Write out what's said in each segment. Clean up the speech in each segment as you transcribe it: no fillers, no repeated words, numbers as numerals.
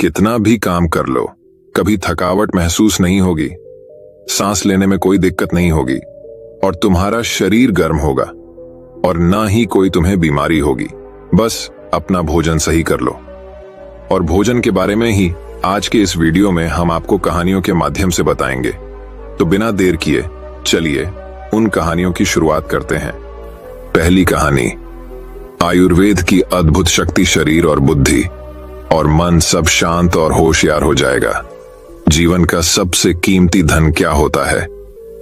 कितना भी काम कर लो, कभी थकावट महसूस नहीं होगी, सांस लेने में कोई दिक्कत नहीं होगी और तुम्हारा शरीर गर्म होगा और ना ही कोई तुम्हें बीमारी होगी। बस अपना भोजन सही कर लो। और भोजन के बारे में ही आज के इस वीडियो में हम आपको कहानियों के माध्यम से बताएंगे। तो बिना देर किए चलिए उन कहानियों की शुरुआत करते हैं। पहली कहानी, आयुर्वेद की अद्भुत शक्ति। शरीर और बुद्धि और मन सब शांत और होशियार हो जाएगा। जीवन का सबसे कीमती धन क्या होता है?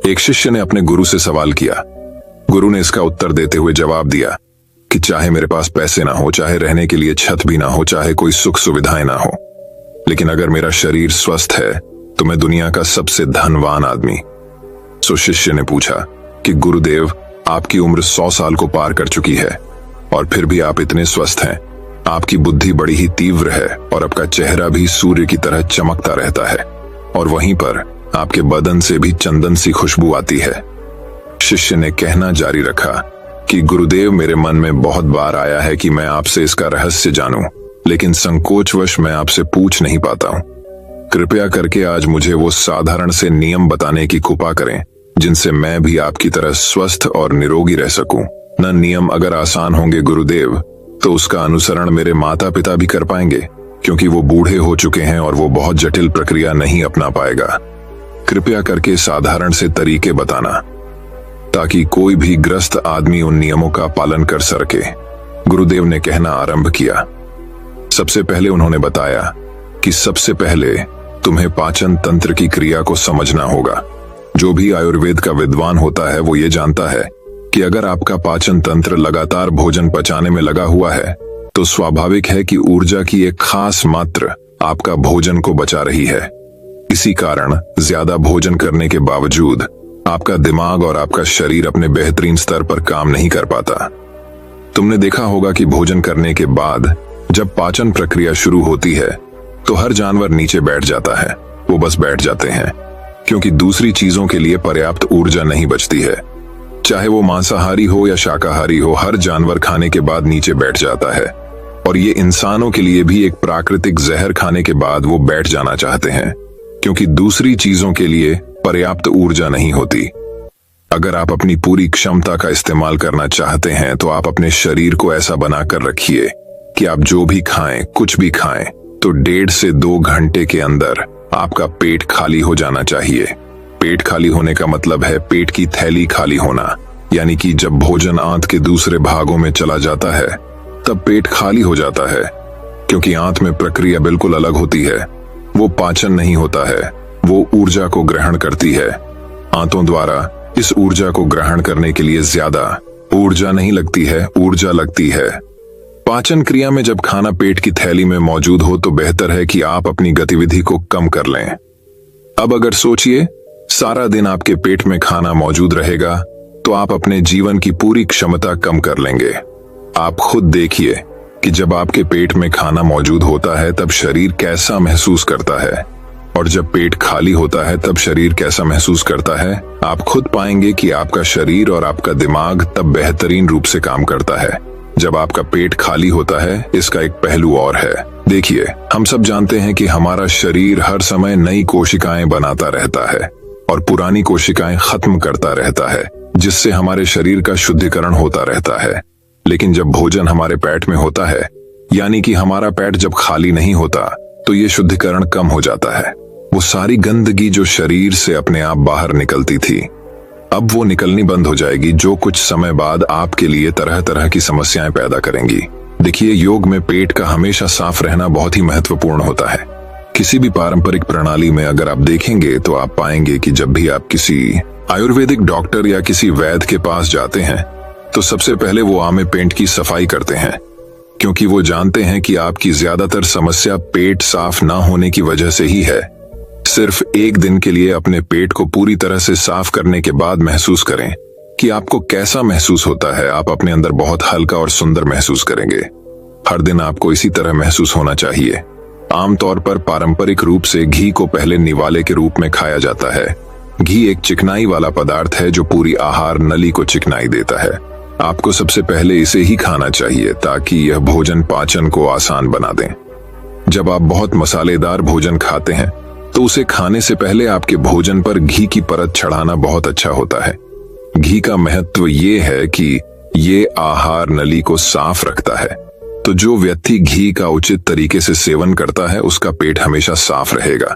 एक शिष्य ने अपने गुरु से सवाल किया। गुरु ने इसका उत्तर देते हुए जवाब दिया कि चाहे मेरे पास पैसे ना हो, चाहे रहने के लिए छत भी ना हो, चाहे कोई सुख सुविधाएं ना हो, लेकिन अगर मेरा शरीर स्वस्थ है तो मैं दुनिया का सबसे धनवान आदमी। सो शिष्य ने पूछा कि गुरुदेव, आपकी उम्र 100 साल को पार कर चुकी है और फिर भी आप इतने स्वस्थ हैं। आपकी बुद्धि बड़ी ही तीव्र है और आपका चेहरा भी सूर्य की तरह चमकता रहता है और वहीं पर आपके बदन से भी चंदन सी खुशबू आती है। शिष्य ने कहना जारी रखा कि गुरुदेव, मेरे मन में बहुत बार आया है कि मैं आपसे इसका रहस्य जानूं, लेकिन संकोचवश मैं आपसे पूछ नहीं पाता हूं। कृपया करके आज मुझे वो साधारण से नियम बताने की कृपा करें जिनसे मैं भी आपकी तरह स्वस्थ और निरोगी रह सकूं। न नियम अगर आसान होंगे गुरुदेव, तो उसका अनुसरण मेरे माता पिता भी कर पाएंगे, क्योंकि वो बूढ़े हो चुके हैं और वो बहुत जटिल प्रक्रिया नहीं अपना पाएगा। कृपया करके साधारण से तरीके बताना ताकि कोई भी ग्रस्त आदमी उन नियमों का पालन कर सके। गुरुदेव ने कहना आरंभ किया। सबसे पहले उन्होंने बताया कि सबसे पहले तुम्हें पाचन तंत्र की क्रिया को समझना होगा। जो भी आयुर्वेद का विद्वान होता है वो ये जानता है कि अगर आपका पाचन तंत्र लगातार भोजन पचाने में लगा हुआ है तो स्वाभाविक है कि ऊर्जा की एक खास मात्रा आपका भोजन को बचा रही है। इसी कारण ज्यादा भोजन करने के बावजूद आपका दिमाग और आपका शरीर अपने बेहतरीन स्तर पर काम नहीं कर पाता। तुमने देखा होगा कि भोजन करने के बाद जब पाचन प्रक्रिया शुरू होती है तो हर जानवर नीचे बैठ जाता है। वो बस बैठ जाते हैं क्योंकि दूसरी चीजों के लिए पर्याप्त ऊर्जा नहीं बचती है। चाहे वो मांसाहारी हो या शाकाहारी हो, हर जानवर खाने के बाद नीचे बैठ जाता है और ये इंसानों के लिए भी एक प्राकृतिक जहर खाने के बाद वो बैठ जाना चाहते हैं, क्योंकि दूसरी चीजों के लिए पर्याप्त ऊर्जा नहीं होती। अगर आप अपनी पूरी क्षमता का इस्तेमाल करना चाहते हैं तो आप अपने शरीर को ऐसा बनाकर रखिए कि आप जो भी खाएं, कुछ भी खाएं, तो 1.5 से 2 घंटे के अंदर आपका पेट खाली हो जाना चाहिए। पेट खाली होने का मतलब है पेट की थैली खाली होना, यानी कि जब भोजन आंत के दूसरे भागों में चला जाता है तब पेट खाली हो जाता है, क्योंकि आंत में प्रक्रिया बिल्कुल अलग होती है। वो पाचन नहीं होता है, वो ऊर्जा को ग्रहण करती है। आंतों द्वारा इस ऊर्जा को ग्रहण करने के लिए ज्यादा ऊर्जा नहीं लगती है, ऊर्जा लगती है। पाचन क्रिया में जब खाना पेट की थैली में मौजूद हो तो बेहतर है कि आप अपनी गतिविधि को कम कर लें। अब अगर सोचिए, सारा दिन आपके पेट में खाना मौजूद रहेगा तो आप अपने जीवन की पूरी क्षमता कम कर लेंगे। आप खुद देखिए कि जब आपके पेट में खाना मौजूद होता है तब शरीर कैसा महसूस करता है और जब पेट खाली होता है तब शरीर कैसा महसूस करता है। आप खुद पाएंगे कि आपका शरीर और आपका दिमाग तब बेहतरीन रूप से काम करता है जब आपका पेट खाली होता है। इसका एक पहलू और है। देखिए, हम सब जानते हैं कि हमारा शरीर हर समय नई कोशिकाएं बनाता रहता है और पुरानी कोशिकाएं खत्म करता रहता है, जिससे हमारे शरीर का शुद्धिकरण होता रहता है। लेकिन जब भोजन हमारे पेट में होता है, यानी कि हमारा पेट जब खाली नहीं होता, तो ये शुद्धिकरण कम हो जाता है। वो सारी गंदगी जो शरीर से अपने आप बाहर निकलती थी, अब वो निकलनी बंद हो जाएगी, जो कुछ समय बाद आपके लिए तरह तरह की समस्याएं पैदा करेंगी। देखिए, योग में पेट का हमेशा साफ रहना बहुत ही महत्वपूर्ण होता है। किसी भी पारंपरिक प्रणाली में अगर आप देखेंगे तो आप पाएंगे कि जब भी आप किसी आयुर्वेदिक डॉक्टर या किसी वैद्य के पास जाते हैं तो सबसे पहले वो आमे पेट की सफाई करते हैं, क्योंकि वो जानते हैं कि आपकी ज्यादातर समस्या पेट साफ ना होने की वजह से ही है। सिर्फ एक दिन के लिए अपने पेट को पूरी तरह से साफ करने के बाद महसूस करें कि आपको कैसा महसूस होता है। आप अपने अंदर बहुत हल्का और सुंदर महसूस करेंगे। हर दिन आपको इसी तरह महसूस होना चाहिए। आमतौर पर पारंपरिक रूप से घी को पहले निवाले के रूप में खाया जाता है। घी एक चिकनाई वाला पदार्थ है जो पूरी आहार नली को चिकनाई देता है। आपको सबसे पहले इसे ही खाना चाहिए ताकि यह भोजन पाचन को आसान बना दें। जब आप बहुत मसालेदार भोजन खाते हैं तो उसे खाने से पहले आपके भोजन पर घी की परत चढ़ाना बहुत अच्छा होता है। घी का महत्व ये है कि ये आहार नली को साफ रखता है, तो जो व्यक्ति घी का उचित तरीके से सेवन करता है उसका पेट हमेशा साफ रहेगा,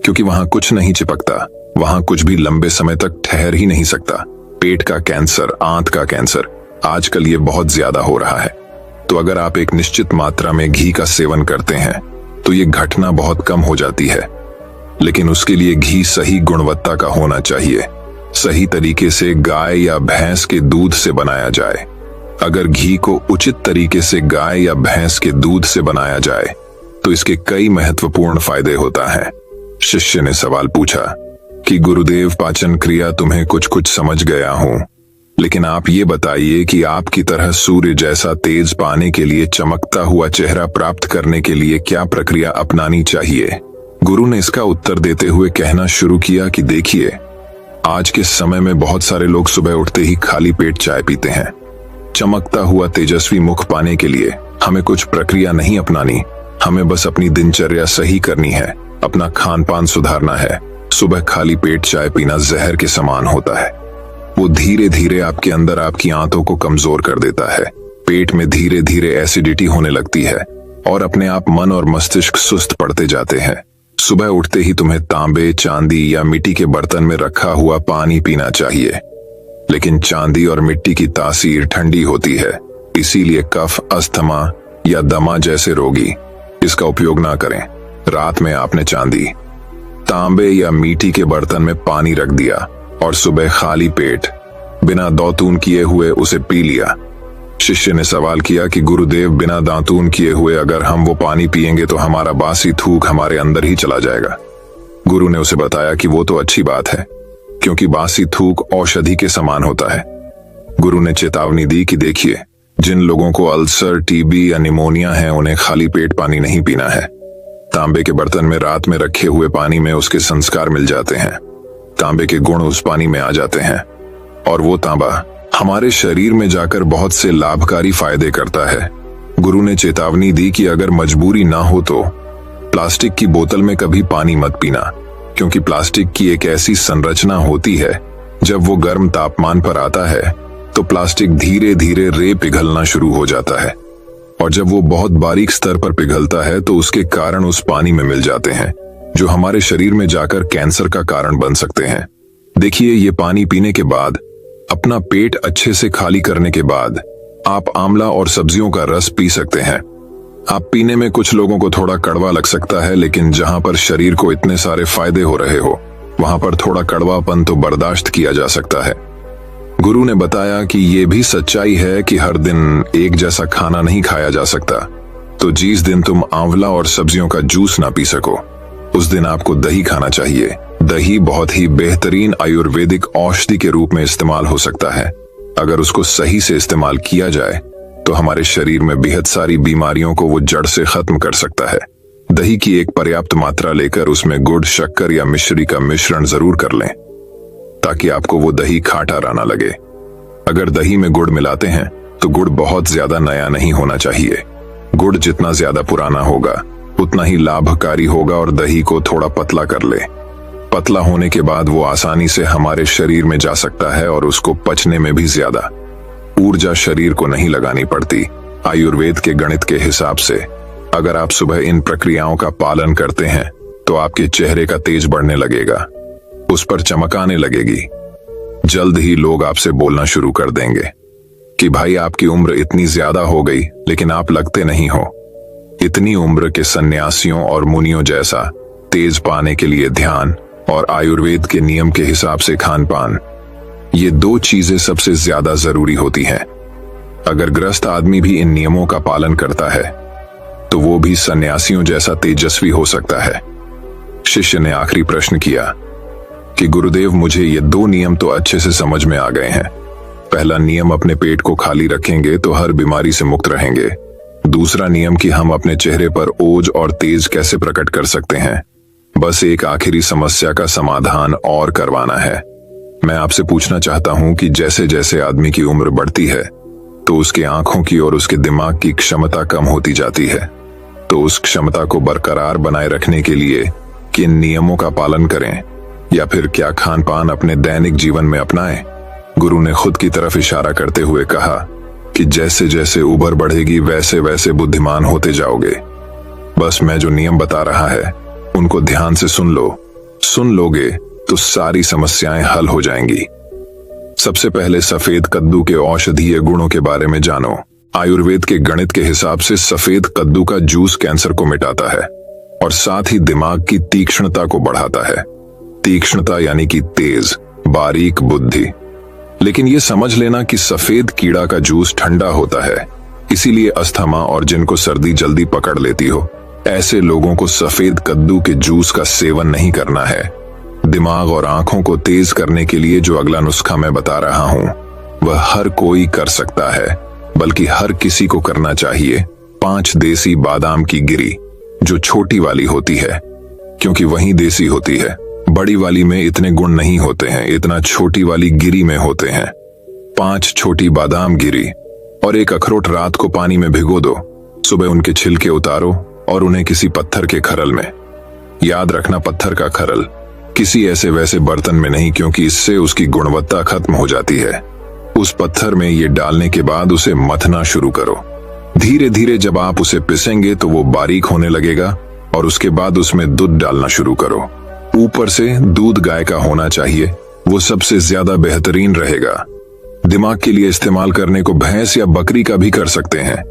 क्योंकि वहां कुछ नहीं चिपकता, वहां कुछ भी लंबे समय तक ठहर ही नहीं सकता। पेट का कैंसर, आंत का कैंसर आजकल ये बहुत ज्यादा हो रहा है। तो अगर आप एक निश्चित मात्रा में घी का सेवन करते हैं तो ये घटना बहुत कम हो जाती है। लेकिन उसके लिए घी सही गुणवत्ता का होना चाहिए, सही तरीके से गाय या भैंस के दूध से बनाया जाए। अगर घी को उचित तरीके से गाय या भैंस के दूध से बनाया जाए तो इसके कई महत्वपूर्ण फायदे होता है। शिष्य ने सवाल पूछा कि गुरुदेव, पाचन क्रिया तुम्हें कुछ कुछ समझ गया हूं, लेकिन आप ये बताइए कि आपकी तरह सूर्य जैसा तेज पाने के लिए, चमकता हुआ चेहरा प्राप्त करने के लिए क्या प्रक्रिया अपनानी चाहिए। गुरु ने इसका उत्तर देते हुए कहना शुरू किया कि देखिए, आज के समय में बहुत सारे लोग सुबह उठते ही खाली पेट चाय पीते हैं। चमकता हुआ तेजस्वी मुख पाने के लिए हमें कुछ प्रक्रिया नहीं अपनानी, हमें बस अपनी दिनचर्या सही करनी है, अपना खान पान सुधारना है। सुबह खाली पेट चाय पीना जहर के समान होता है। वो धीरे धीरे आपके अंदर आपकी आंतों को कमजोर कर देता है। पेट में धीरे धीरे एसिडिटी होने लगती है और अपने आप मन और मस्तिष्क सुस्त पड़ते जाते हैं। सुबह उठते ही तुम्हें तांबे, चांदी या मिट्टी के बर्तन में रखा हुआ पानी पीना चाहिए, लेकिन चांदी और मिट्टी की तासीर ठंडी होती है, इसीलिए कफ, अस्थमा या दमा जैसे रोगी इसका उपयोग ना करें। रात में आपने चांदी, तांबे या मिट्टी के बर्तन में पानी रख दिया और सुबह खाली पेट बिना दातून किए हुए उसे पी लिया। शिष्य ने सवाल किया कि गुरुदेव, बिना दातून किए हुए अगर हम वो पानी पिएंगे तो हमारा बासी थूक हमारे अंदर ही चला जाएगा। गुरु ने उसे बताया कि वो तो अच्छी बात है, क्योंकि बासी थूक औषधि के समान होता है। गुरु ने चेतावनी दी कि देखिए, जिन लोगों को अल्सर, टीबी या निमोनिया है उन्हें खाली पेट पानी नहीं पीना है। तांबे के बर्तन में रात में रखे हुए पानी में उसके संस्कार मिल जाते हैं, तांबे के गुण उस पानी में आ जाते हैं और वो तांबा हमारे शरीर में जाकर बहुत से लाभकारी फायदे करता है। गुरु ने चेतावनी दी कि अगर मजबूरी ना हो तो प्लास्टिक की बोतल में कभी पानी मत पीना, क्योंकि प्लास्टिक की एक ऐसी संरचना होती है, जब वो गर्म तापमान पर आता है तो प्लास्टिक धीरे धीरे रे पिघलना शुरू हो जाता है, और जब वो बहुत बारीक स्तर पर पिघलता है तो उसके कारण उस पानी में मिल जाते हैं, जो हमारे शरीर में जाकर कैंसर का कारण बन सकते हैं। देखिए, ये पानी पीने के बाद, अपना पेट अच्छे से खाली करने के बाद आप आंवला और सब्जियों का रस पी सकते हैं। आप पीने में कुछ लोगों को थोड़ा कड़वा लग सकता है, लेकिन जहां पर शरीर को इतने सारे फायदे हो रहे हो वहां पर थोड़ा कड़वापन तो बर्दाश्त किया जा सकता है। गुरु ने बताया कि ये भी सच्चाई है कि हर दिन एक जैसा खाना नहीं खाया जा सकता, तो जिस दिन तुम आंवला और सब्जियों का जूस ना पी सको उस दिन आपको दही खाना चाहिए। दही बहुत ही बेहतरीन आयुर्वेदिक औषधि के रूप में इस्तेमाल हो सकता है। अगर उसको सही से इस्तेमाल किया जाए तो हमारे शरीर में बेहद सारी बीमारियों को वो जड़ से खत्म कर सकता है। दही की एक पर्याप्त मात्रा लेकर उसमें गुड़, शक्कर या मिश्री का मिश्रण जरूर कर लें, ताकि आपको वो दही खाटा ना लगे। अगर दही में गुड़ मिलाते हैं तो गुड़ बहुत ज्यादा नया नहीं होना चाहिए। गुड़ जितना ज्यादा पुराना होगा उतना ही लाभकारी होगा, और दही को थोड़ा पतला कर ले। पतला होने के बाद वो आसानी से हमारे शरीर में जा सकता है और उसको पचने में भी ज्यादा ऊर्जा शरीर को नहीं लगानी पड़ती। आयुर्वेद के गणित के हिसाब से अगर आप सुबह इन प्रक्रियाओं का पालन करते हैं तो आपके चेहरे का तेज बढ़ने लगेगा, उस पर चमक आने लगेगी। जल्द ही लोग आपसे बोलना शुरू कर देंगे कि भाई, आपकी उम्र इतनी ज्यादा हो गई लेकिन आप लगते नहीं हो। इतनी उम्र के सन्यासियों और मुनियों जैसा तेज पाने के लिए ध्यान और आयुर्वेद के नियम के हिसाब से खान पान, ये दो चीजें सबसे ज्यादा जरूरी होती हैं। अगर ग्रस्त आदमी भी इन नियमों का पालन करता है तो वो भी सन्यासियों जैसा तेजस्वी हो सकता है। शिष्य ने आखिरी प्रश्न किया कि गुरुदेव, मुझे ये दो नियम तो अच्छे से समझ में आ गए हैं। पहला नियम, अपने पेट को खाली रखेंगे तो हर बीमारी से मुक्त रहेंगे। दूसरा नियम कि हम अपने चेहरे पर ओज और तेज कैसे प्रकट कर सकते हैं। बस एक आखिरी समस्या का समाधान और करवाना है। मैं आपसे पूछना चाहता हूं कि जैसे जैसे आदमी की उम्र बढ़ती है तो उसकी आंखों की और उसके दिमाग की क्षमता कम होती जाती है। तो उस क्षमता को बरकरार बनाए रखने के लिए किन नियमों का पालन करें, या फिर क्या खान पान अपने दैनिक जीवन में अपनाएं। गुरु ने खुद की तरफ इशारा करते हुए कहा कि जैसे जैसे उम्र बढ़ेगी वैसे वैसे बुद्धिमान होते जाओगे। बस मैं जो नियम बता रहा है उनको ध्यान से सुन लो। सुन लोगे तो सारी समस्याएं हल हो जाएंगी। सबसे पहले सफेद कद्दू के औषधीय गुणों के बारे में जानो। आयुर्वेद के गणित के हिसाब से सफेद कद्दू का जूस कैंसर को मिटाता है और साथ ही दिमाग की तीक्ष्णता को बढ़ाता है। तीक्ष्णता यानी कि तेज, बारीक बुद्धि। लेकिन यह समझ लेना कि सफेद कीड़ा का जूस ठंडा होता है, इसीलिए अस्थमा और जिनको सर्दी जल्दी पकड़ लेती हो ऐसे लोगों को सफेद कद्दू के जूस का सेवन नहीं करना है। दिमाग और आंखों को तेज करने के लिए जो अगला नुस्खा मैं बता रहा हूं वह हर कोई कर सकता है, बल्कि हर किसी को करना चाहिए। 5 देसी बादाम की गिरी, जो छोटी वाली होती है क्योंकि वही देसी होती है। बड़ी वाली में इतने गुण नहीं होते हैं, इतना छोटी वाली गिरी में होते हैं। 5 छोटी बादाम गिरी और 1 अखरोट रात को पानी में भिगो दो। सुबह उनके छिलके उतारो और उन्हें किसी पत्थर के खरल में, याद रखना पत्थर का खरल, किसी ऐसे वैसे बर्तन में नहीं, क्योंकि इससे उसकी गुणवत्ता खत्म हो जाती है। उस पत्थर में ये डालने के बाद उसे मथना शुरू करो। धीरे धीरे जब आप उसे पिसेंगे तो वो बारीक होने लगेगा और उसके बाद उसमें दूध डालना शुरू करो। ऊपर से दूध गाय का होना चाहिए, वो सबसे ज्यादा बेहतरीन रहेगा। दिमाग के लिए इस्तेमाल करने को भैंस या बकरी का भी कर सकते हैं,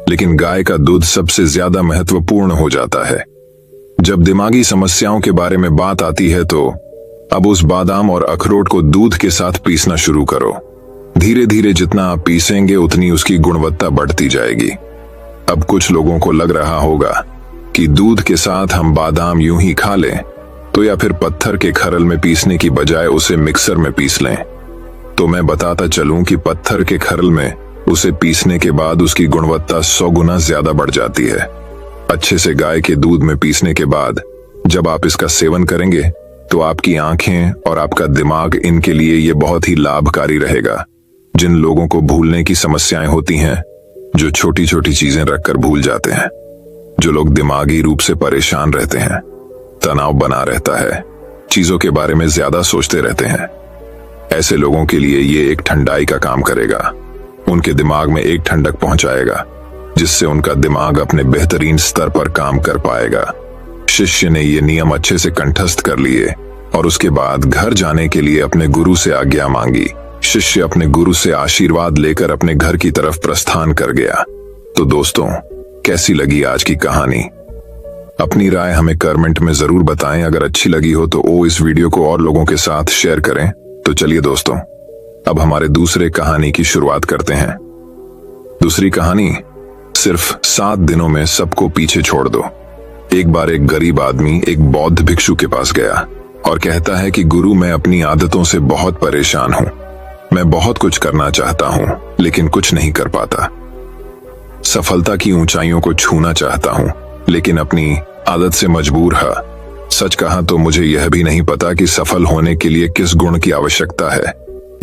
लेकिन गाय का दूध सबसे ज्यादा महत्वपूर्ण हो जाता है। जब दिमागी समस्याओं के बारे में बात आती है तो अब उस बादाम और अखरोट को दूध के साथ पीसना शुरू करो। धीरे धीरे जितना आप पीसेंगे उतनी उसकी गुणवत्ता बढ़ती जाएगी। अब कुछ लोगों को लग रहा होगा कि दूध के साथ हम बादाम यूं ही खा लें, तो या फिर पत्थर के खरल में पीसने की बजाय उसे मिक्सर में पीस लें। तो मैं बताता चलूं कि पत्थर के खरल में उसे पीसने के बाद उसकी गुणवत्ता 100 गुना ज्यादा बढ़ जाती है। अच्छे से गाय के दूध में पीसने के बाद जब आप इसका सेवन करेंगे तो आपकी आंखें और आपका दिमाग, इनके लिए ये बहुत ही लाभकारी रहेगा। जिन लोगों को भूलने की समस्याएं होती हैं, जो छोटी छोटी चीजें रखकर भूल जाते हैं, जो लोग दिमागी रूप से परेशान रहते हैं, तनाव बना रहता है, चीजों के बारे में ज्यादा सोचते रहते हैं, ऐसे लोगों के लिए ये एक ठंडाई का काम करेगा। उनके दिमाग में एक ठंडक पहुंचाएगा जिससे उनका दिमाग अपने बेहतरीन स्तर पर काम कर पाएगा। शिष्य ने ये नियम अच्छे से कंठस्थ कर लिए और उसके बाद घर जाने के लिए अपने गुरु से आज्ञा मांगी। शिष्य अपने गुरु से आशीर्वाद लेकर अपने घर की तरफ प्रस्थान कर गया। तो दोस्तों, कैसी लगी आज की कहानी? अपनी राय हमें कमेंट में जरूर बताएं। अगर अच्छी लगी हो तो इस वीडियो को और लोगों के साथ शेयर करें। तो चलिए दोस्तों, अब हमारे दूसरे कहानी की शुरुआत करते हैं। दूसरी कहानी, सिर्फ 7 दिनों में सबको पीछे छोड़ दो। एक बार एक गरीब आदमी एक बौद्ध भिक्षु के पास गया और कहता है कि गुरु, मैं अपनी आदतों से बहुत परेशान हूं। मैं बहुत कुछ करना चाहता हूं लेकिन कुछ नहीं कर पाता। सफलता की ऊंचाइयों को छूना चाहता हूं लेकिन अपनी आदत से मजबूर है। सच कहा तो मुझे यह भी नहीं पता कि सफल होने के लिए किस गुण की आवश्यकता है,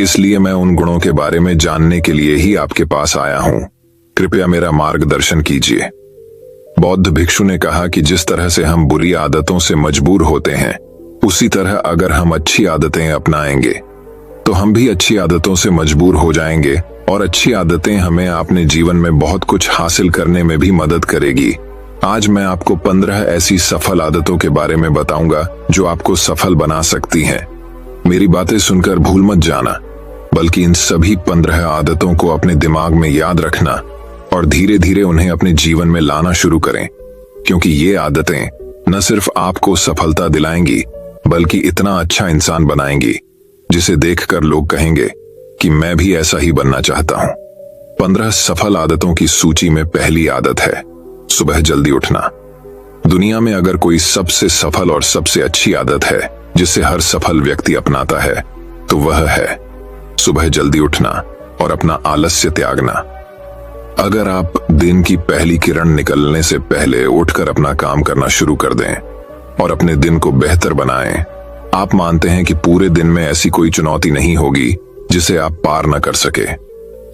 इसलिए मैं उन गुणों के बारे में जानने के लिए ही आपके पास आया हूं। कृपया मेरा मार्गदर्शन कीजिए। बौद्ध भिक्षु ने कहा कि जिस तरह से हम बुरी आदतों से मजबूर होते हैं, उसी तरह अगर हम अच्छी आदतें अपनाएंगे तो हम भी अच्छी आदतों से मजबूर हो जाएंगे और अच्छी आदतें हमें अपने जीवन में बहुत कुछ हासिल करने में भी मदद करेगी। आज मैं आपको 15 ऐसी सफल आदतों के बारे में बताऊंगा जो आपको सफल बना सकती हैं। मेरी बातें सुनकर भूल मत जाना, बल्कि इन सभी 15 आदतों को अपने दिमाग में याद रखना और धीरे धीरे उन्हें अपने जीवन में लाना शुरू करें, क्योंकि ये आदतें न सिर्फ आपको सफलता दिलाएंगी बल्कि इतना अच्छा इंसान बनाएंगी जिसे देखकर लोग कहेंगे कि मैं भी ऐसा ही बनना चाहता हूं। 15 सफल आदतों की सूची में पहली आदत है सुबह जल्दी उठना। दुनिया में अगर कोई सबसे सफल और सबसे अच्छी आदत है जिसे हर सफल व्यक्ति अपनाता है तो वह है सुबह जल्दी उठना और अपना आलस्य त्यागना। अगर आप दिन की पहली किरण निकलने से पहले उठकर अपना काम करना शुरू कर दें और अपने दिन को बेहतर बनाएं, आप मानते हैं कि पूरे दिन में ऐसी कोई चुनौती नहीं होगी जिसे आप पार न कर सके।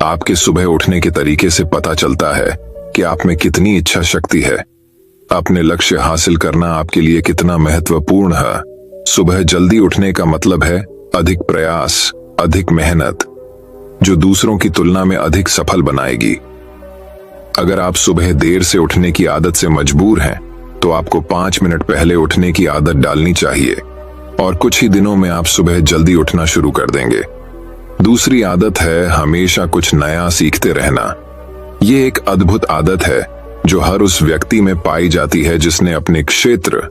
आपके सुबह उठने के तरीके से पता चलता है कि आप में कितनी इच्छा शक्ति है। अपने लक्ष्य हासिल करना आपके लिए कितना महत्वपूर्ण है। सुबह जल्दी उठने का मतलब है अधिक प्रयास, अधिक मेहनत, जो दूसरों की तुलना में अधिक सफल बनाएगी। अगर आप सुबह देर से उठने की आदत से मजबूर हैं, तो आपको 5 मिनट पहले उठने की आदत डालनी चाहिए और कुछ ही दिनों में आप सुबह जल्दी उठना शुरू कर देंगे। दूसरी आदत है हमेशा कुछ नया सीखते रहना। ये एक अद्भुत आदत है जो हर उस व्यक्ति में पाई जाती है जिसने अपने क्षेत्र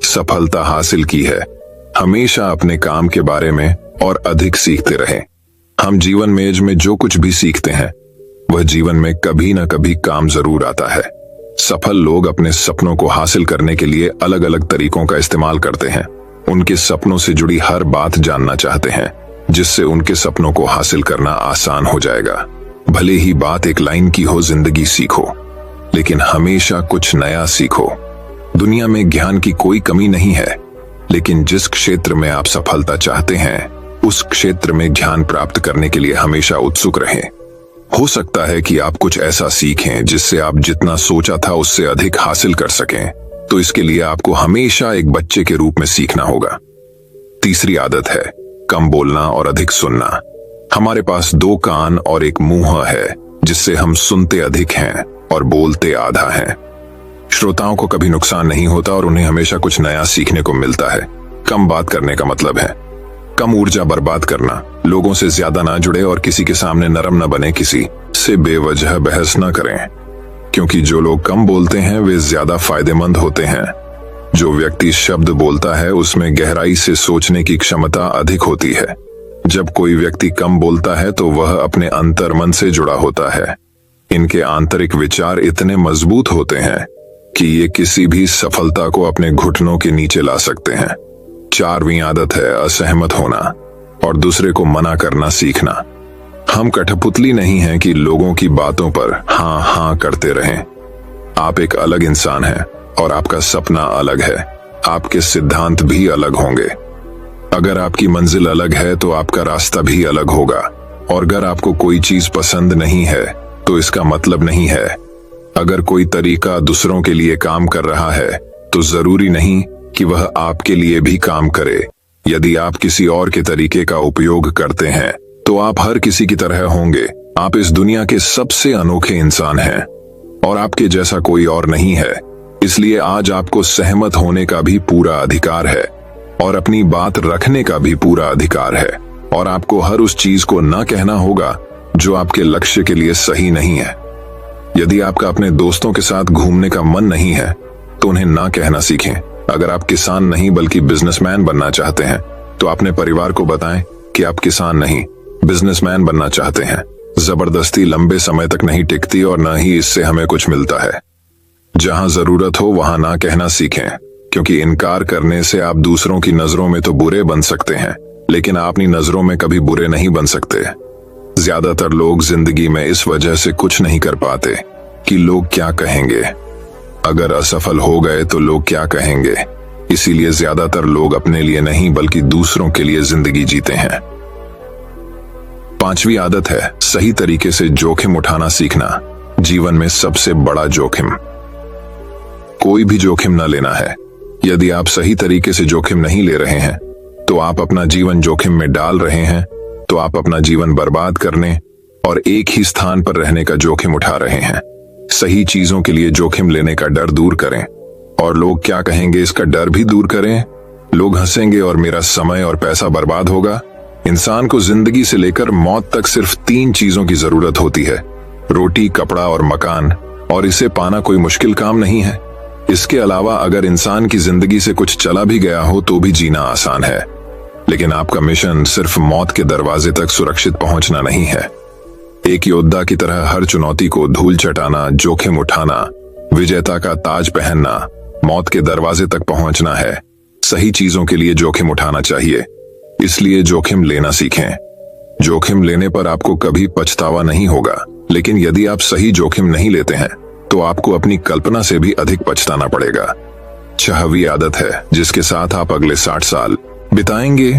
सफलता हासिल की है। हमेशा अपने काम के बारे में और अधिक सीखते रहें। हम जीवन में जो कुछ भी सीखते हैं वह जीवन में कभी ना कभी काम जरूर आता है। सफल लोग अपने सपनों को हासिल करने के लिए अलग अलग तरीकों का इस्तेमाल करते हैं। उनके सपनों से जुड़ी हर बात जानना चाहते हैं, जिससे उनके सपनों को हासिल करना आसान हो जाएगा। भले ही बात एक लाइन की हो, जिंदगी सीखो, लेकिन हमेशा कुछ नया सीखो। दुनिया में ज्ञान की कोई कमी नहीं है, लेकिन जिस क्षेत्र में आप सफलता चाहते हैं उस क्षेत्र में ज्ञान प्राप्त करने के लिए हमेशा उत्सुक रहें। हो सकता है कि आप कुछ ऐसा सीखें जिससे आप जितना सोचा था उससे अधिक हासिल कर सकें, तो इसके लिए आपको हमेशा एक बच्चे के रूप में सीखना होगा। तीसरी आदत है कम बोलना और अधिक सुनना। हमारे पास 2 कान और एक मुंह है, जिससे हम सुनते अधिक हैं और बोलते आधा हैं। श्रोताओं को कभी नुकसान नहीं होता और उन्हें हमेशा कुछ नया सीखने को मिलता है। कम बात करने का मतलब है कम ऊर्जा बर्बाद करना। लोगों से ज्यादा ना जुड़े और किसी के सामने नरम न बने, किसी से बेवजह बहस न करें, क्योंकि जो लोग कम बोलते हैं वे ज्यादा फायदेमंद होते हैं। जो व्यक्ति शब्द बोलता है उसमें गहराई से सोचने की क्षमता अधिक होती है। जब कोई व्यक्ति कम बोलता है तो वह अपने अंतर्मन से जुड़ा होता है। इनके आंतरिक विचार इतने मजबूत होते हैं कि ये किसी भी सफलता को अपने घुटनों के नीचे ला सकते हैं। 4वीं आदत है असहमत होना और दूसरे को मना करना सीखना। हम कठपुतली नहीं हैं कि लोगों की बातों पर हाँ हाँ करते रहें। आप एक अलग इंसान हैं और आपका सपना अलग है। आपके सिद्धांत भी अलग होंगे। अगर आपकी मंजिल अलग है तो आपका रास्ता भी अलग होगा। और अगर आपको कोई चीज पसंद नहीं है तो इसका मतलब नहीं है। अगर कोई तरीका दूसरों के लिए काम कर रहा है तो जरूरी नहीं कि वह आपके लिए भी काम करे। यदि आप किसी और के तरीके का उपयोग करते हैं तो आप हर किसी की तरह होंगे। आप इस दुनिया के सबसे अनोखे इंसान हैं और आपके जैसा कोई और नहीं है। इसलिए आज आपको सहमत होने का भी पूरा अधिकार है और अपनी बात रखने का भी पूरा अधिकार है। और आपको हर उस चीज को ना कहना होगा जो आपके लक्ष्य के लिए सही नहीं है। यदि आपका अपने दोस्तों के साथ घूमने का मन नहीं है तो उन्हें ना कहना सीखें। अगर आप किसान नहीं बल्कि बिजनेसमैन बनना चाहते हैं तो अपने परिवार को बताएं कि आप किसान नहीं बिजनेसमैन बनना चाहते हैं। जबरदस्ती लंबे समय तक नहीं टिकती और न ही इससे हमें कुछ मिलता है। जहां जरूरत हो वहां ना कहना सीखें, क्योंकि इनकार करने से आप दूसरों की नजरों में तो बुरे बन सकते हैं, लेकिन आप अपनी नजरों में कभी बुरे नहीं बन सकते। ज्यादातर लोग जिंदगी में इस वजह से कुछ नहीं कर पाते कि लोग क्या कहेंगे। अगर असफल हो गए तो लोग क्या कहेंगे। इसीलिए ज्यादातर लोग अपने लिए नहीं बल्कि दूसरों के लिए जिंदगी जीते हैं। 5वीं आदत है सही तरीके से जोखिम उठाना सीखना। जीवन में सबसे बड़ा जोखिम कोई भी जोखिम न लेना है। यदि आप सही तरीके से जोखिम नहीं ले रहे हैं तो आप अपना जीवन जोखिम में डाल रहे हैं। तो आप अपना जीवन बर्बाद करने और एक ही स्थान पर रहने का जोखिम उठा रहे हैं। सही चीजों के लिए जोखिम लेने का डर दूर करें और लोग क्या कहेंगे इसका डर भी दूर करें। लोग हंसेंगे और मेरा समय और पैसा बर्बाद होगा। इंसान को जिंदगी से लेकर मौत तक सिर्फ 3 चीजों की जरूरत होती है, रोटी, कपड़ा और मकान, और इसे पाना कोई मुश्किल काम नहीं है। इसके अलावा अगर इंसान की जिंदगी से कुछ चला भी गया हो तो भी जीना आसान है। लेकिन आपका मिशन सिर्फ मौत के दरवाजे तक सुरक्षित पहुंचना नहीं है। एक योद्धा की तरह हर चुनौती को धूल चटाना, जोखिम उठाना, विजेता का ताज पहनना, मौत के दरवाजे तक पहुंचना है। सही चीजों के लिए जोखिम उठाना चाहिए, इसलिए जोखिम लेना सीखें। जोखिम लेने पर आपको कभी पछतावा नहीं होगा, लेकिन यदि आप सही जोखिम नहीं लेते हैं तो आपको अपनी कल्पना से भी अधिक पछताना पड़ेगा। 6वीं आदत है जिसके साथ आप अगले 60 साल बिताएंगे।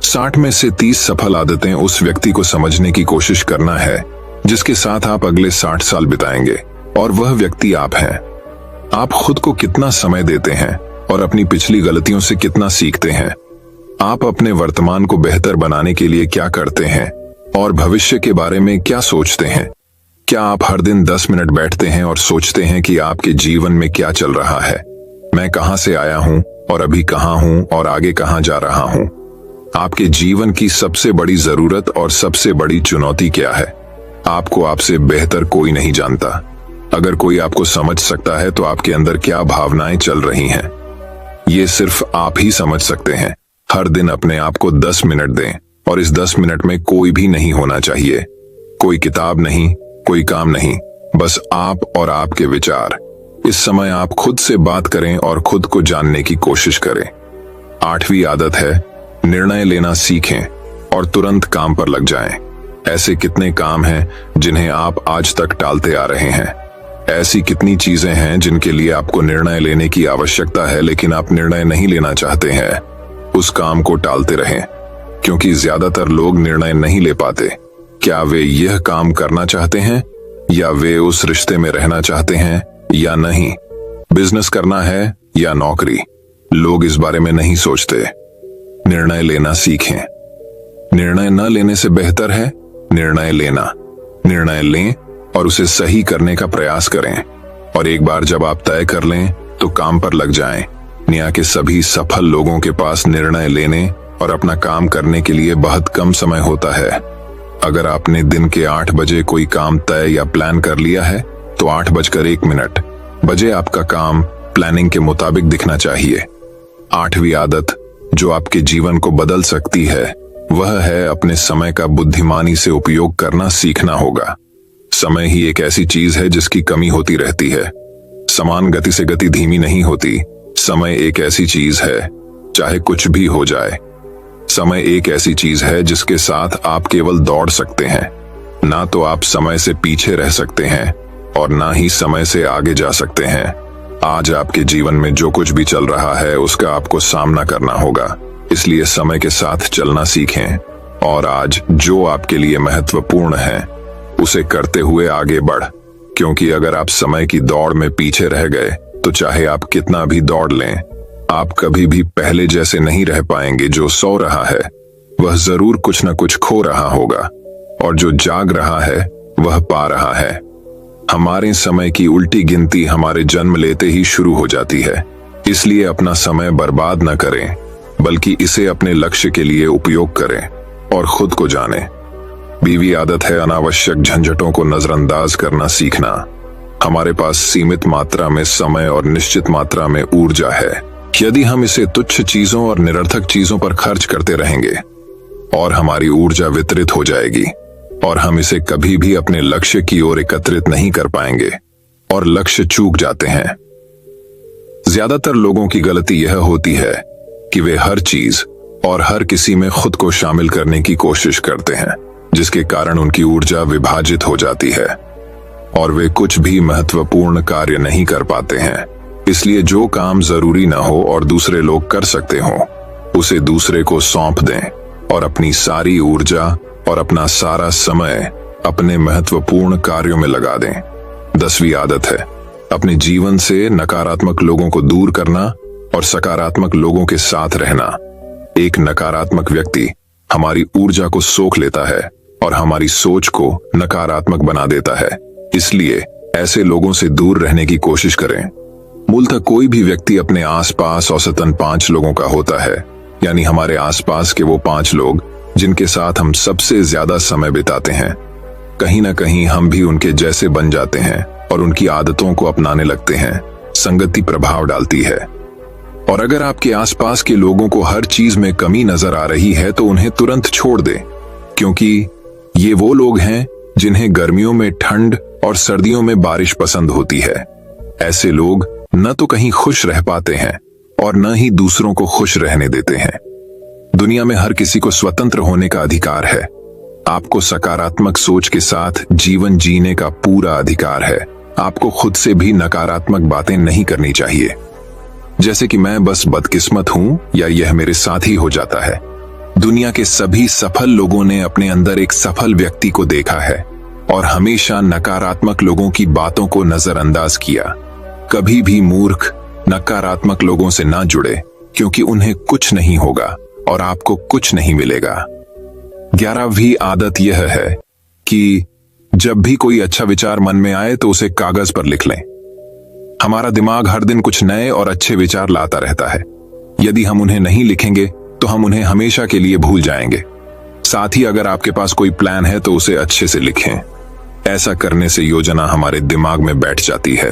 60 में से 30 सफल आदतें उस व्यक्ति को समझने की कोशिश करना है जिसके साथ आप अगले 60 साल बिताएंगे, और वह व्यक्ति आप हैं। आप खुद को कितना समय देते हैं और अपनी पिछली गलतियों से कितना सीखते हैं। आप अपने वर्तमान को बेहतर बनाने के लिए क्या करते हैं और भविष्य के बारे में क्या सोचते हैं। क्या आप हर दिन 10 मिनट बैठते हैं और सोचते हैं कि आपके जीवन में क्या चल रहा है, मैं कहां से आया हूं और अभी कहां हूं और आगे कहां जा रहा हूं। आपके जीवन की सबसे बड़ी जरूरत और सबसे बड़ी चुनौती क्या है। आपको आपसे बेहतर कोई नहीं जानता। अगर कोई आपको समझ सकता है तो आपके अंदर क्या भावनाएं चल रही हैं, ये सिर्फ आप ही समझ सकते हैं। हर दिन अपने आप को 10 मिनट दें और इस 10 मिनट में कोई भी नहीं होना चाहिए, कोई किताब नहीं, कोई काम नहीं, बस आप और आपके विचार। इस समय आप खुद से बात करें और खुद को जानने की कोशिश करें। 8वीं आदत है निर्णय लेना सीखें और तुरंत काम पर लग जाएं। ऐसे कितने काम हैं जिन्हें आप आज तक टालते आ रहे हैं। ऐसी कितनी चीजें हैं जिनके लिए आपको निर्णय लेने की आवश्यकता है लेकिन आप निर्णय नहीं लेना चाहते हैं। उस काम को टालते रहें, क्योंकि ज्यादातर लोग निर्णय नहीं ले पाते। क्या वे यह काम करना चाहते हैं या वे उस रिश्ते में रहना चाहते हैं या नहीं, बिजनेस करना है या नौकरी, लोग इस बारे में नहीं सोचते। निर्णय लेना सीखें। निर्णय न लेने से बेहतर है निर्णय लेना। निर्णय लें और उसे सही करने का प्रयास करें, और एक बार जब आप तय कर लें तो काम पर लग जाएं। दुनिया के सभी सफल लोगों के पास निर्णय लेने और अपना काम करने के लिए बहुत कम समय होता है। अगर आपने दिन के 8 बजे कोई काम तय या प्लान कर लिया है तो 8:01 बजे आपका काम प्लानिंग के मुताबिक दिखना चाहिए। 8वीं आदत जो आपके जीवन को बदल सकती है वह है अपने समय का बुद्धिमानी से उपयोग करना सीखना होगा। समय ही एक ऐसी चीज है जिसकी कमी होती रहती है। समान गति से गति धीमी नहीं होती। समय एक ऐसी चीज है, चाहे कुछ भी हो जाए, समय एक ऐसी चीज है जिसके साथ आप केवल दौड़ सकते हैं। ना तो आप समय से पीछे रह सकते हैं और ना ही समय से आगे जा सकते हैं। आज आपके जीवन में जो कुछ भी चल रहा है उसका आपको सामना करना होगा, इसलिए समय के साथ चलना सीखें और आज जो आपके लिए महत्वपूर्ण है उसे करते हुए आगे बढ़। क्योंकि अगर आप समय की दौड़ में पीछे रह गए तो चाहे आप कितना भी दौड़ लें, आप कभी भी पहले जैसे नहीं रह पाएंगे। जो सो रहा है वह जरूर कुछ न कुछ खो रहा होगा और जो जाग रहा है वह पा रहा है। हमारे समय की उल्टी गिनती हमारे जन्म लेते ही शुरू हो जाती है, इसलिए अपना समय बर्बाद न करें बल्कि इसे अपने लक्ष्य के लिए उपयोग करें और खुद को जानें। 20वीं आदत है अनावश्यक झंझटों को नजरअंदाज करना सीखना। हमारे पास सीमित मात्रा में समय और निश्चित मात्रा में ऊर्जा है। यदि हम इसे तुच्छ चीजों और निरर्थक चीजों पर खर्च करते रहेंगे और हमारी ऊर्जा वितरित हो जाएगी और हम इसे कभी भी अपने लक्ष्य की ओर एकत्रित नहीं कर पाएंगे और लक्ष्य चूक जाते हैं। ज्यादातर लोगों की गलती यह होती है कि वे हर चीज और हर किसी में खुद को शामिल करने की कोशिश करते हैं, जिसके कारण उनकी ऊर्जा विभाजित हो जाती है और वे कुछ भी महत्वपूर्ण कार्य नहीं कर पाते हैं। इसलिए जो काम जरूरी न हो और दूसरे लोग कर सकते हो उसे दूसरे को सौंप दें और अपनी सारी ऊर्जा और अपना सारा समय अपने महत्वपूर्ण कार्यों में लगा दें। 10वीं आदत है अपने जीवन से नकारात्मक लोगों को दूर करना और सकारात्मक लोगों के साथ रहना। एक नकारात्मक व्यक्ति हमारी ऊर्जा को सोख लेता है और हमारी सोच को नकारात्मक बना देता है, इसलिए ऐसे लोगों से दूर रहने की कोशिश करें। मूलतः कोई भी व्यक्ति अपने आसपास औसतन 5 लोगों का होता है, यानी हमारे आसपास के वो 5 लोग जिनके साथ हम सबसे ज्यादा समय बिताते हैं। कहीं ना कहीं हम भी उनके जैसे बन जाते हैं और उनकी आदतों को अपनाने लगते हैं। संगति प्रभाव डालती है, और अगर आपके आसपास के लोगों को हर चीज में कमी नजर आ रही है तो उन्हें तुरंत छोड़ दें, क्योंकि ये वो लोग हैं जिन्हें गर्मियों में ठंड और सर्दियों में बारिश पसंद होती है। ऐसे लोग न तो कहीं खुश रह पाते हैं और न ही दूसरों को खुश रहने देते हैं। दुनिया में हर किसी को स्वतंत्र होने का अधिकार है। आपको सकारात्मक सोच के साथ जीवन जीने का पूरा अधिकार है। आपको खुद से भी नकारात्मक बातें नहीं करनी चाहिए, जैसे कि मैं बस बदकिस्मत हूं या यह मेरे साथ ही हो जाता है। दुनिया के सभी सफल लोगों ने अपने अंदर एक सफल व्यक्ति को देखा है और हमेशा नकारात्मक लोगों की बातों को नजरअंदाज किया। कभी भी मूर्ख नकारात्मक लोगों से ना जुड़े, क्योंकि उन्हें कुछ नहीं होगा और आपको कुछ नहीं मिलेगा। 11वीं आदत यह है कि जब भी कोई अच्छा विचार मन में आए तो उसे कागज पर लिख लें। हमारा दिमाग हर दिन कुछ नए और अच्छे विचार लाता रहता है। यदि हम उन्हें नहीं लिखेंगे तो हम उन्हें हमेशा के लिए भूल जाएंगे। साथ ही अगर आपके पास कोई प्लान है तो उसे अच्छे से लिखें। ऐसा करने से योजना हमारे दिमाग में बैठ जाती है।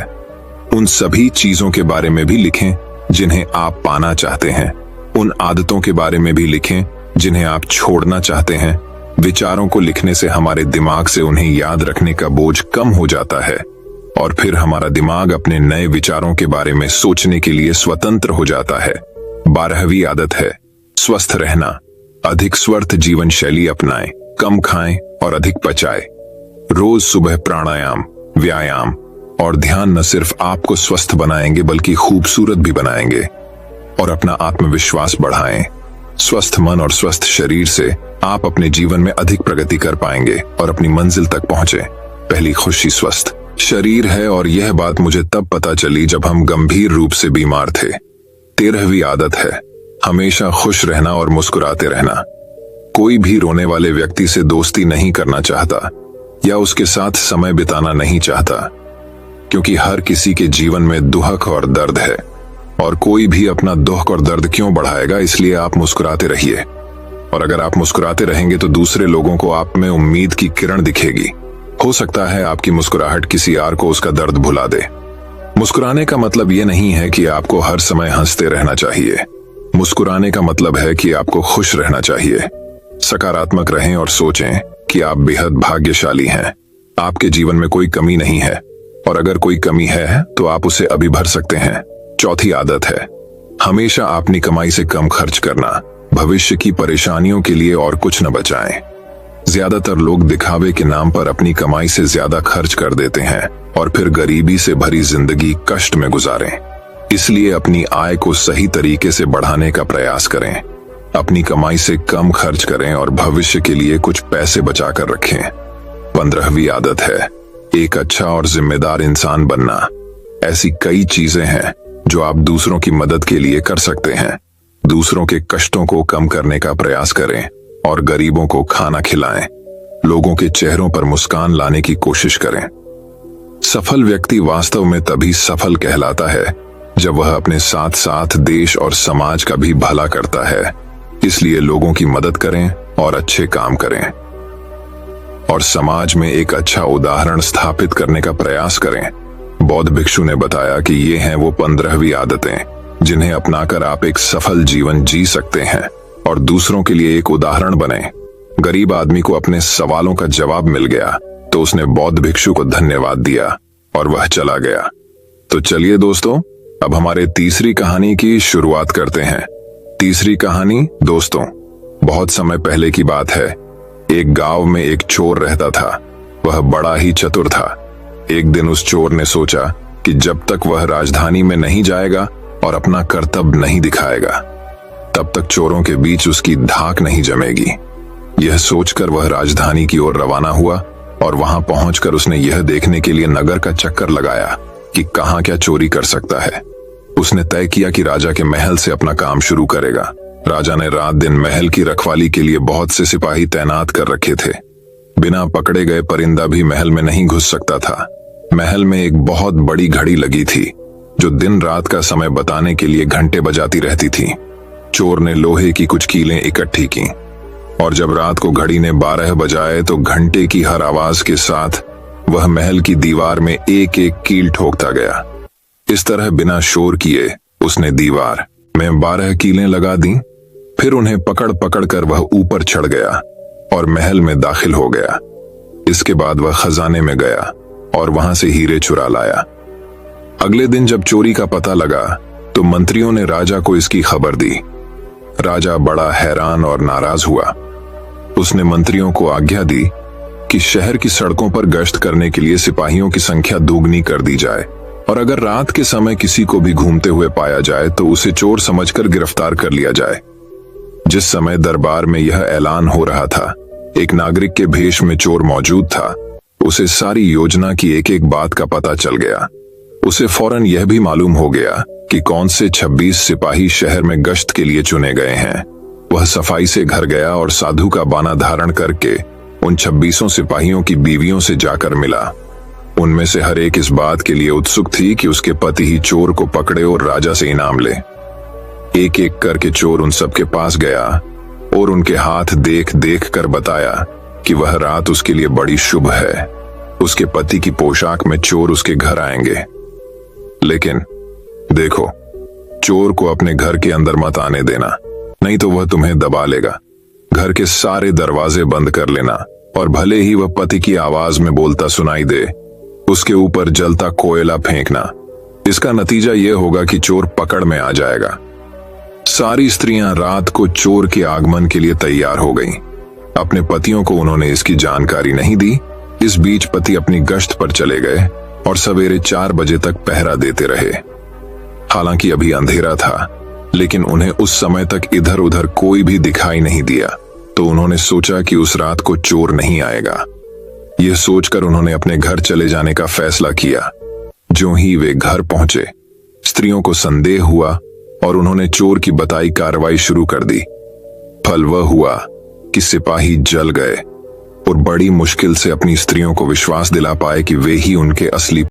उन सभी चीजों के बारे में भी लिखें जिन्हें आप पाना चाहते हैं। उन आदतों के बारे में भी लिखें जिन्हें आप छोड़ना चाहते हैं। विचारों को लिखने से हमारे दिमाग से उन्हें याद रखने का बोझ कम हो जाता है और फिर हमारा दिमाग अपने नए विचारों के बारे में सोचने के लिए स्वतंत्र हो जाता है। 12वीं आदत है स्वस्थ रहना। अधिक स्वस्थ जीवन शैली अपनाएं, कम खाएं और अधिक पचाएं। रोज सुबह प्राणायाम, व्यायाम और ध्यान न सिर्फ आपको स्वस्थ बनाएंगे बल्कि खूबसूरत भी बनाएंगे और अपना आत्मविश्वास बढ़ाएं। स्वस्थ मन और स्वस्थ शरीर से आप अपने जीवन में अधिक प्रगति कर पाएंगे और अपनी मंजिल तक पहुंचे। पहली खुशी स्वस्थ शरीर है और यह बात मुझे तब पता चली जब हम गंभीर रूप से बीमार थे। 13वीं आदत है हमेशा खुश रहना और मुस्कुराते रहना। कोई भी रोने वाले व्यक्ति से दोस्ती नहीं करना चाहता या उसके साथ समय बिताना नहीं चाहता, क्योंकि हर किसी के जीवन में दुख और दर्द है और कोई भी अपना दुख और दर्द क्यों बढ़ाएगा। इसलिए आप मुस्कुराते रहिए और अगर आप मुस्कुराते रहेंगे तो दूसरे लोगों को आप में उम्मीद की किरण दिखेगी। हो सकता है आपकी मुस्कुराहट किसी और को उसका दर्द भुला दे। मुस्कुराने का मतलब यह नहीं है कि आपको हर समय हंसते रहना चाहिए। मुस्कुराने का मतलब है कि आपको खुश रहना चाहिए। सकारात्मक रहें और सोचें कि आप बेहद भाग्यशाली हैं। आपके जीवन में कोई कमी नहीं है और अगर कोई कमी है तो आप उसे अभी भर सकते हैं। 4थी आदत है हमेशा अपनी कमाई से कम खर्च करना। भविष्य की परेशानियों के लिए और कुछ न बचाएं। ज्यादातर लोग दिखावे के नाम पर अपनी कमाई से ज्यादा खर्च कर देते हैं और फिर गरीबी से भरी जिंदगी कष्ट में गुजारें। इसलिए अपनी आय को सही तरीके से बढ़ाने का प्रयास करें। अपनी कमाई से कम खर्च करें और भविष्य के लिए कुछ पैसे बचाकर रखें। 15वीं आदत है एक अच्छा और जिम्मेदार इंसान बनना। ऐसी कई चीजें हैं जो आप दूसरों की मदद के लिए कर सकते हैं। दूसरों के कष्टों को कम करने का प्रयास करें और गरीबों को खाना खिलाएं। लोगों के चेहरों पर मुस्कान लाने की कोशिश करें। सफल व्यक्ति वास्तव में तभी सफल कहलाता है जब वह अपने साथ साथ देश और समाज का भी भला करता है। इसलिए लोगों की मदद करें और अच्छे काम करें और समाज में एक अच्छा उदाहरण स्थापित करने का प्रयास करें। बौद्ध भिक्षु ने बताया कि ये हैं वो 15वीं आदतें जिन्हें अपनाकर आप एक सफल जीवन जी सकते हैं और दूसरों के लिए एक उदाहरण बने। गरीब आदमी को अपने सवालों का जवाब मिल गया तो उसने बौद्ध भिक्षु को धन्यवाद दिया और वह चला गया। तो चलिए दोस्तों, अब हमारे तीसरी कहानी की शुरुआत करते हैं। तीसरी कहानी दोस्तों, बहुत समय पहले की बात है। एक गांव में एक चोर रहता था। वह बड़ा ही चतुर था। एक दिन उस चोर ने सोचा कि जब तक वह राजधानी में नहीं जाएगा और अपना कर्तव्य नहीं दिखाएगा तब तक चोरों के बीच उसकी धाक नहीं जमेगी। यह सोचकर वह राजधानी की ओर रवाना हुआ और वहां पहुंचकर उसने यह देखने के लिए नगर का चक्कर लगाया कि कहां क्या चोरी कर सकता है। उसने तय किया कि राजा के महल से अपना काम शुरू करेगा। राजा ने रात दिन महल की रखवाली के लिए बहुत से सिपाही तैनात कर रखे थे। बिना पकड़े गए परिंदा भी महल में नहीं घुस सकता था। महल में एक बहुत बड़ी घड़ी लगी थी जो दिन रात का समय बताने के लिए घंटे बजाती रहती थी। चोर ने लोहे की कुछ कीलें इकट्ठी की और जब रात को घड़ी ने 12 बजाए तो घंटे की हर आवाज के साथ वह महल की दीवार में एक एक कील ठोकता गया। इस तरह बिना शोर किए उसने दीवार में 12 कीलें लगा दी। फिर उन्हें पकड़ पकड़ कर वह ऊपर चढ़ गया और महल में दाखिल हो गया। इसके बाद वह खजाने में गया और वहां से हीरे चुरा लाया। अगले दिन जब चोरी का पता लगा तो मंत्रियों ने राजा को इसकी खबर दी। राजा बड़ा हैरान और नाराज हुआ। उसने मंत्रियों को आज्ञा दी कि शहर की सड़कों पर गश्त करने के लिए सिपाहियों की संख्या दोगुनी कर दी जाए और अगर रात के समय किसी को भी घूमते हुए पाया जाए तो उसे चोर समझकर गिरफ्तार कर लिया जाए। जिस समय दरबार में यह ऐलान हो रहा था, एक नागरिक के भेष में चोर मौजूद था। उसे सारी योजना की एक एक बात का पता चल गया। उसे फौरन यह भी मालूम हो गया कि कौन से 26 सिपाही शहर में गश्त के लिए चुने गए हैं। वह सफाई से घर गया और साधु का बाना धारण करके उन 26 सिपाहियों की बीवियों से जाकर मिला। उनमें से हर एक इस बात के लिए उत्सुक थी कि उसके पति ही चोर को पकड़े और राजा से इनाम ले। एक एक करके चोर उन सब के पास गया और उनके हाथ देख देख कर बताया कि वह रात उसके लिए बड़ी शुभ है। उसके पति की पोशाक में चोर उसके घर आएंगे। लेकिन देखो, चोर को अपने घर के अंदर मत आने देना, नहीं तो वह तुम्हें दबा लेगा। घर के सारे दरवाजे बंद कर लेना और भले ही वह पति की आवाज में बोलता सुनाई दे, उसके ऊपर जलता कोयला फेंकना। इसका नतीजा यह होगा कि चोर पकड़ में आ जाएगा। सारी स्त्रियां रात को चोर के आगमन के लिए तैयार हो गईं। अपने पतियों को उन्होंने इसकी जानकारी नहीं दी। इस बीच पति अपनी गश्त पर चले गए और सवेरे 4 बजे तक पहरा देते रहे। हालांकि अभी अंधेरा था, लेकिन उन्हें उस समय तक इधर उधर कोई भी दिखाई नहीं दिया, तो उन्होंने सोचा कि उस रात को चोर नहीं आएगा। यह सोचकर उन्होंने अपने घर चले जाने का फैसला किया। जो ही वे घर पहुंचे, स्त्रियों को संदेह हुआ और उन्होंने चोर की बताई कार्रवाई शुरू कर दी। फल वह हुआ कि सिपाही जल गए और बड़ी मुश्किल से अपनी स्त्रियों को विश्वास दिला पाए कि वे ही उनके असली